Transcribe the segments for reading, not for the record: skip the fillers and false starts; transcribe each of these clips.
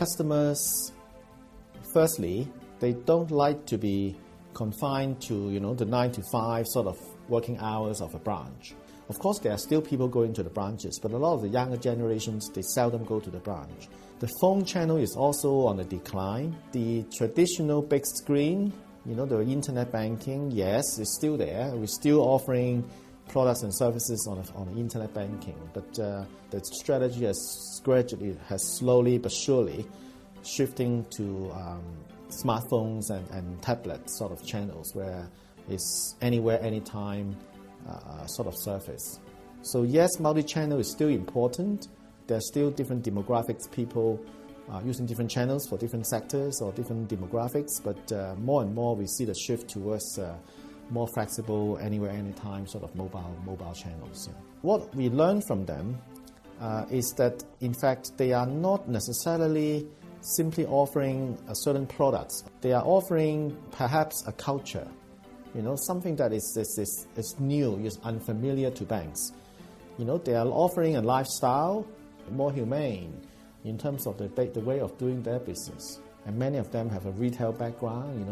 customers, firstly, they don't like to be confined to, the 9 to 5 sort of working hours of a branch. Of course, there are still people going to the branches, but a lot of the younger generations, they seldom go to the branch. The phone channel is also on the decline. The traditional big screen, the internet banking, yes, it's still there. We're still offering products and services on internet banking, but the strategy has slowly but surely shifting to smartphones and tablet sort of channels where it's anywhere, anytime sort of service. So yes, multi-channel is still important. There's still different demographics, people using different channels for different sectors or different demographics, but more and more we see the shift towards more flexible, anywhere, anytime sort of mobile channels. Yeah. What we learn from them is that, in fact, they are not necessarily simply offering a certain products. They are offering perhaps a culture, something that is new, is unfamiliar to banks. They are offering a lifestyle, more humane in terms of the way of doing their business. And many of them have a retail background,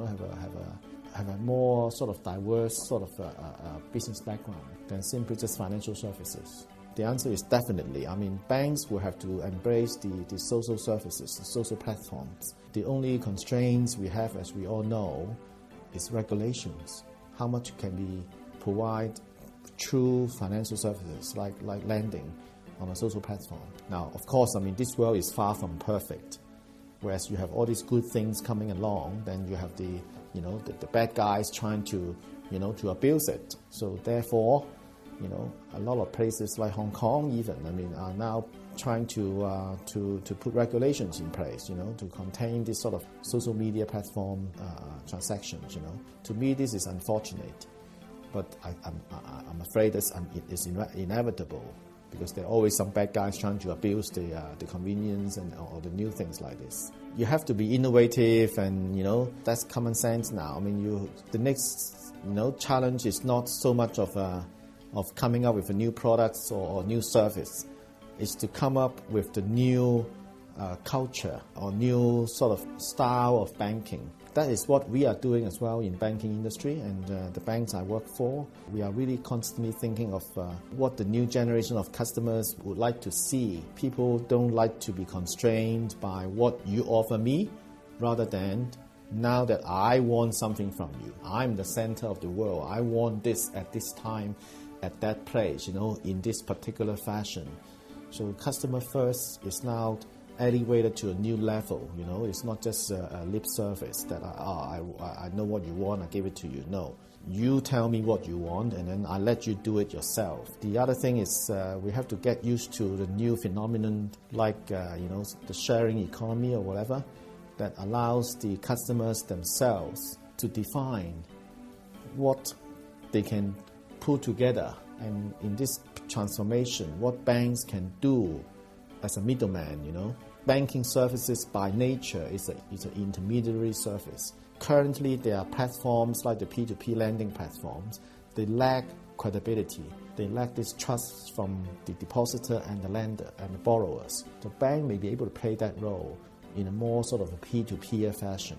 have a more sort of diverse sort of business background than simply just financial services. The answer is definitely. Banks will have to embrace the social services, the social platforms. The only constraints we have, as we all know, is regulations. How much can we provide true financial services like lending on a social platform? Now, of course, this world is far from perfect. Whereas you have all these good things coming along, then you have the bad guys trying to abuse it. So therefore, a lot of places like Hong Kong even, are now trying to put regulations in place, to contain this sort of social media platform transactions. To me, this is unfortunate, but I'm afraid it is inevitable, because there are always some bad guys trying to abuse the convenience or the new things like this. You have to be innovative, and that's common sense now. The next challenge is not so much of coming up with a new products or new service. It's to come up with the new culture or new sort of style of banking. That is what we are doing as well in banking industry, and the banks I work for. We are really constantly thinking of what the new generation of customers would like to see. People don't like to be constrained by what you offer me, rather than now that I want something from you. I'm the center of the world. I want this at this time, at that place, in this particular fashion. So customer first is now elevated to a new level. It's not just a lip service that I know what you want, I give it to you. No, you tell me what you want, and then I let you do it yourself. The other thing is we have to get used to the new phenomenon like the sharing economy or whatever, that allows the customers themselves to define what they can put together. And in this transformation, what banks can do as a middleman, banking services by nature is an intermediary service. Currently, there are platforms like the P2P lending platforms. They lack credibility. They lack this trust from the depositor and the lender and the borrowers. The bank may be able to play that role in a more sort of a P2P fashion.